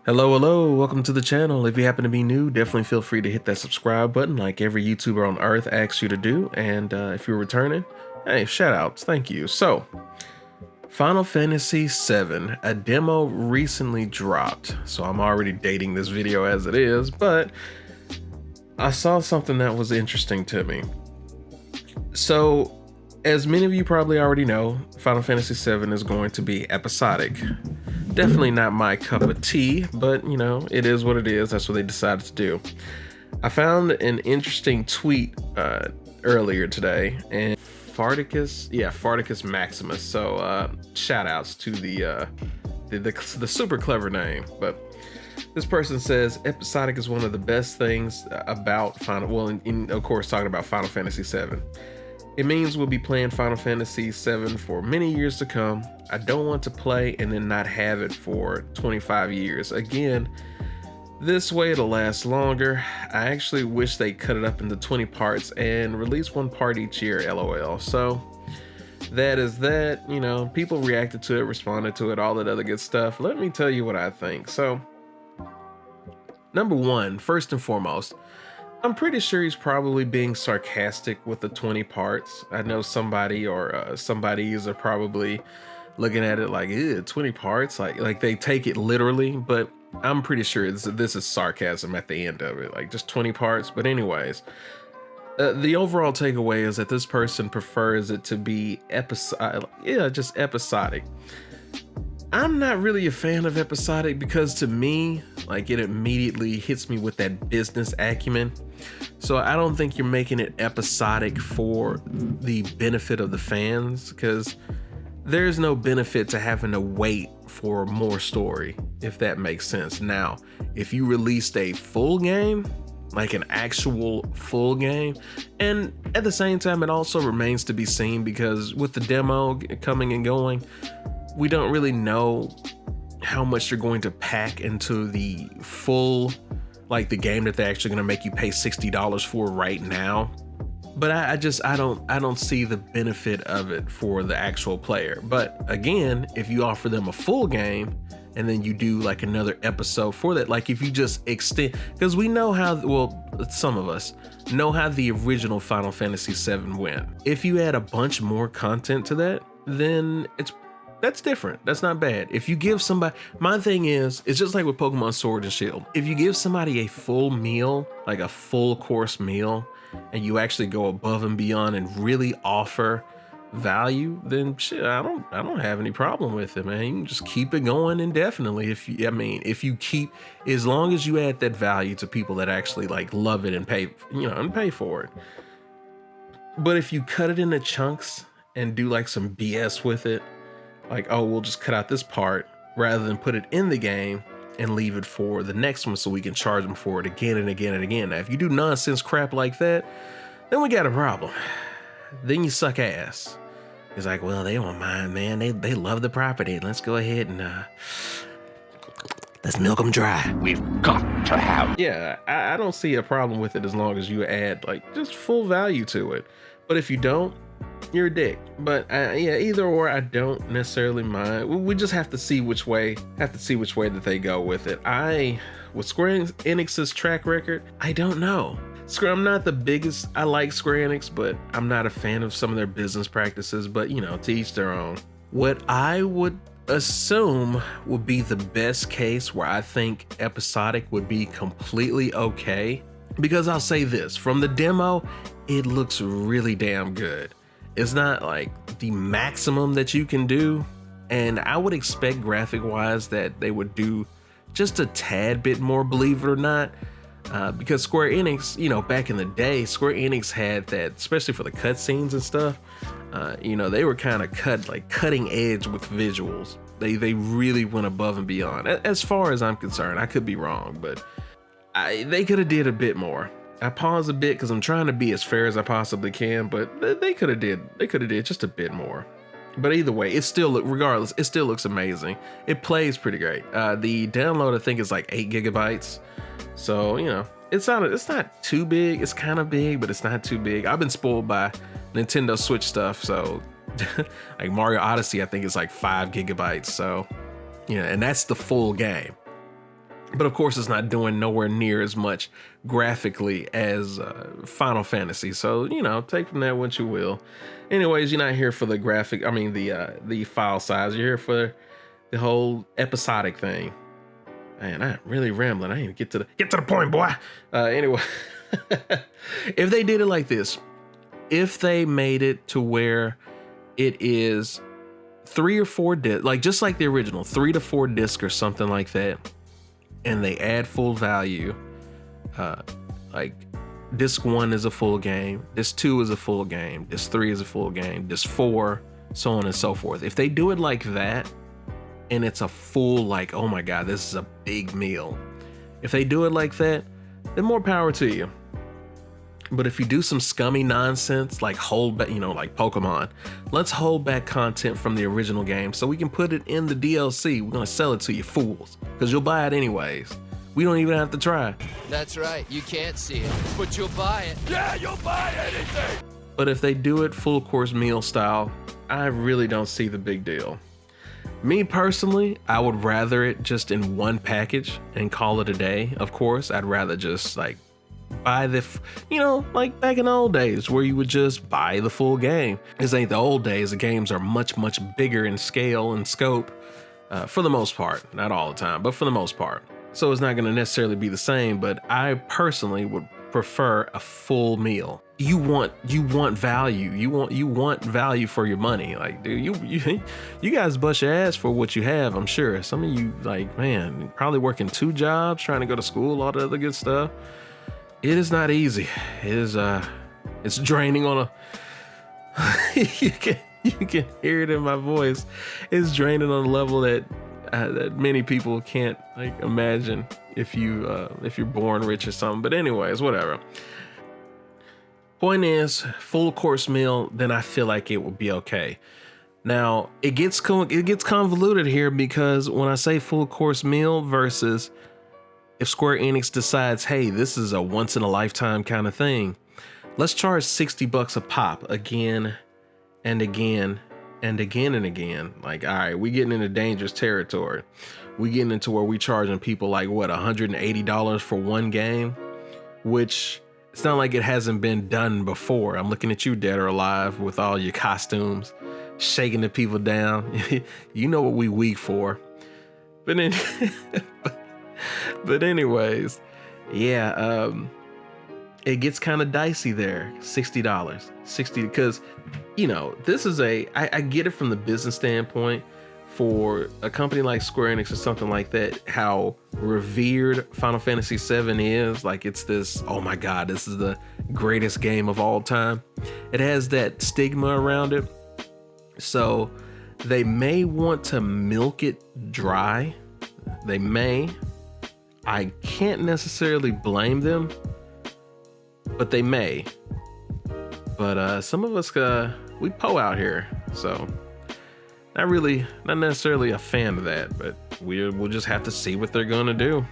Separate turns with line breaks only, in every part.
Hello, welcome to the channel. If you happen to be new, definitely feel free to hit that subscribe button like every YouTuber on earth asks you to do. And if you're returning, hey, shout outs, thank you. So, Final Fantasy VII, a demo recently dropped. So I'm already dating this video as it is, but I saw something that was interesting to me. So, as many of you probably already know, Final Fantasy VII is going to be episodic. Definitely not my cup of tea, but you know, it is what it is. That's what they decided to do. I found an interesting tweet earlier today, and Farticus Maximus. So shout outs to the super clever name. But this person says episodic is one of the best things about Final. Well, of course, talking about Final Fantasy VII. It means we'll be playing Final Fantasy VII for many years to come. I don't want to play and then not have it for 25 years. Again, this way it'll last longer. I actually wish they cut it up into 20 parts and release one part each year, LOL. So that is that. You know, people reacted to it, responded to it, all that other good stuff. Let me tell you what I think. So, number one, first and foremost, I'm pretty sure he's probably being sarcastic with the 20 parts. I know somebody or somebody's are probably looking at it like, 20 parts, like they take it literally, but I'm pretty sure this is sarcasm at the end of it, like just 20 parts. But anyways, the overall takeaway is that this person prefers it to be just episodic. I'm not really a fan of episodic because to me, like it immediately hits me with that business acumen. So I don't think you're making it episodic for the benefit of the fans, because there's no benefit to having to wait for more story, if that makes sense. Now, if you released a full game, like an actual full game, and at the same time, it also remains to be seen because with the demo coming and going, we don't really know how much you're going to pack into the full, like the game that they're actually going to make you pay $60 for right now. But I don't see the benefit of it for the actual player. But again, if you offer them a full game and then you do like another episode for that, like if you just extend, because we know how, well, some of us know how the original Final Fantasy VII went. If you add a bunch more content to that, then that's different. That's not bad. If you give somebody, my thing is, it's just like with Pokemon Sword and Shield. If you give somebody a full meal, like a full course meal, and you actually go above and beyond and really offer value, then shit, I don't have any problem with it, man. You can just keep it going indefinitely. If you keep, as long as you add that value to people that actually like love it and pay, and pay for it. But if you cut it into chunks and do like some BS with it, like, oh, we'll just cut out this part rather than put it in the game and leave it for the next one so we can charge them for it again and again and again. Now, if you do nonsense crap like that, then we got a problem. Then you suck ass. It's like, well, they don't mind, man. They love the property. Let's go ahead and let's milk them dry. We've got to have. Yeah, I don't see a problem with it as long as you add like just full value to it. But if you don't, you're a dick. But either or, I don't necessarily mind. We just have to see which way that they go with it. With Square Enix's track record, I don't know. I'm not the biggest, I like Square Enix, but I'm not a fan of some of their business practices, but to each their own. What I would assume would be the best case where I think episodic would be completely okay, because I'll say this, from the demo, it looks really damn good. It's not like the maximum that you can do, and I would expect graphic wise that they would do just a tad bit more, believe it or not, because Square Enix, back in the day, Square Enix had that, especially for the cutscenes and stuff. They were kind of cutting edge with visuals. They really went above and beyond. As far as I'm concerned, I could be wrong, but they could have did a bit more. I pause a bit because I'm trying to be as fair as I possibly can, but they could have did just a bit more. But either way, it still looks amazing. It plays pretty great. The download, I think, is like 8 gigabytes. So, it's not too big. It's kind of big, but it's not too big. I've been spoiled by Nintendo Switch stuff. So like Mario Odyssey, I think is like 5 gigabytes. So, and that's the full game. But of course, it's not doing nowhere near as much graphically as Final Fantasy. So, you know, take from that what you will. Anyways, you're not here for the graphic. I mean, the file size. You're here for the whole episodic thing. Man, I'm really rambling. I need to get to the point, boy. Anyway, if they did it like this, if they made it to where it is 3 or 4 discs, like just like the original, 3 to 4 discs or something like that, and they add full value, like disc 1 is a full game, disc 2 is a full game, disc 3 is a full game, disc 4, so on and so forth. If they do it like that, and it's a full, like, oh my God, this is a big meal. If they do it like that, then more power to you. But if you do some scummy nonsense, like hold back, you know, like Pokemon, let's hold back content from the original game so we can put it in the DLC. We're gonna sell it to you fools, because you'll buy it anyways. We don't even have to try.
That's right, you can't see it, but you'll buy it. Yeah, you'll buy anything!
But if they do it full course meal style, I really don't see the big deal. Me personally, I would rather it just in one package and call it a day. Of course, I'd rather just like buy you know, like back in the old days where you would just buy the full game. This ain't the old days. The games are much, much bigger in scale and scope, for the most part. Not all the time, but for the most part. So it's not going to necessarily be the same, but I personally would prefer a full meal. You want value. You want value for your money. Like, dude, you guys bust your ass for what you have, I'm sure. Some of you, like, man, probably working 2 jobs, trying to go to school, all the other good stuff. It is not easy. It is it's draining on a you can hear it in my voice. It's draining on a level that many people can't like imagine if you're born rich or something. But anyways, whatever. Point is, full course meal, then I feel like it would be okay. Now it gets convoluted here, because when I say full course meal versus if Square Enix decides, hey, this is a once in a lifetime kind of thing, let's charge $60 a pop again and again and again and again. Like, all right, we getting into dangerous territory. We getting into where we charging people like what, $180 for one game, which it's not like it hasn't been done before. I'm looking at you, Dead or Alive, with all your costumes, shaking the people down. You know what we weak for. But then, but anyways, yeah, it gets kind of dicey there. $60, because, you know, this is I get it from the business standpoint. For a company like Square Enix or something like that, how revered Final Fantasy VII is, like it's this, oh my God, this is the greatest game of all time. It has that stigma around it. So they may want to milk it dry. They may. I can't necessarily blame them, but they may. But some of us, we po out here, so not necessarily a fan of that, but we'll just have to see what they're gonna do.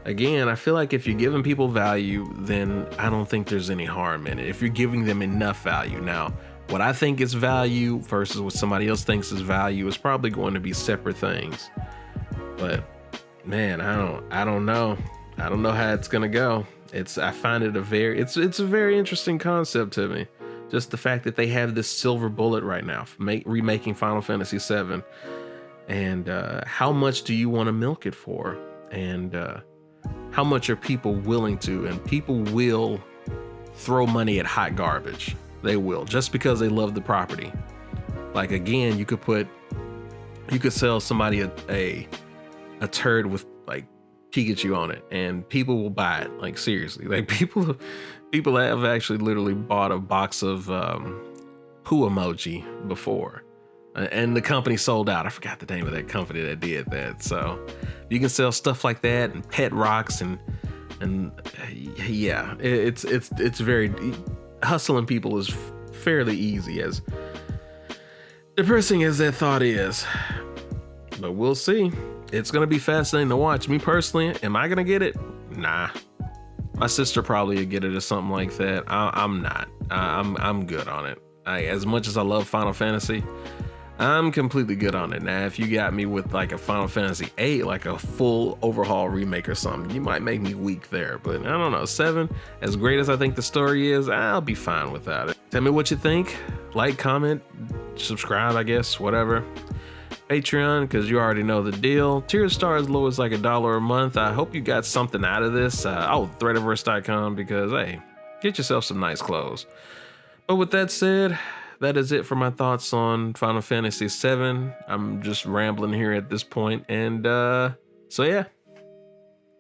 Again, I feel like if you're giving people value, then I don't think there's any harm in it. If you're giving them enough value. Now, what I think is value versus what somebody else thinks is value is probably going to be separate things. But man, I don't know. I don't know how it's gonna go. I find it it's a very interesting concept to me. Just the fact that they have this silver bullet right now for remaking Final Fantasy VII, and how much do you want to milk it for, and how much are people willing to? And people will throw money at hot garbage. They will, just because they love the property. Like, again, you could sell somebody a turd with like Pikachu on it, and people will buy it. Like, seriously, like people have actually literally bought a box of poo emoji before, and the company sold out. I forgot the name of that company that did that. So you can sell stuff like that, and pet rocks, and yeah, it's very, hustling people is fairly easy, as depressing as that thought is. But we'll see. It's gonna be fascinating to watch. Me personally, am I gonna get it? Nah. My sister probably would get it or something like that. I'm not. I'm good on it. As much as I love Final Fantasy, I'm completely good on it. Now, if you got me with like a Final Fantasy VIII, like a full overhaul remake or something, you might make me weak there. But I don't know, 7, as great as I think the story is, I'll be fine without it. Tell me what you think. Like, comment, subscribe, I guess, whatever. Patreon, because you already know the deal. Tier star as low as like $1 a month. I hope you got something out of this. Threadiverse.com, because hey, get yourself some nice clothes. But with that said, that is it for my thoughts on Final Fantasy VII. I'm just rambling here at this point, and so yeah,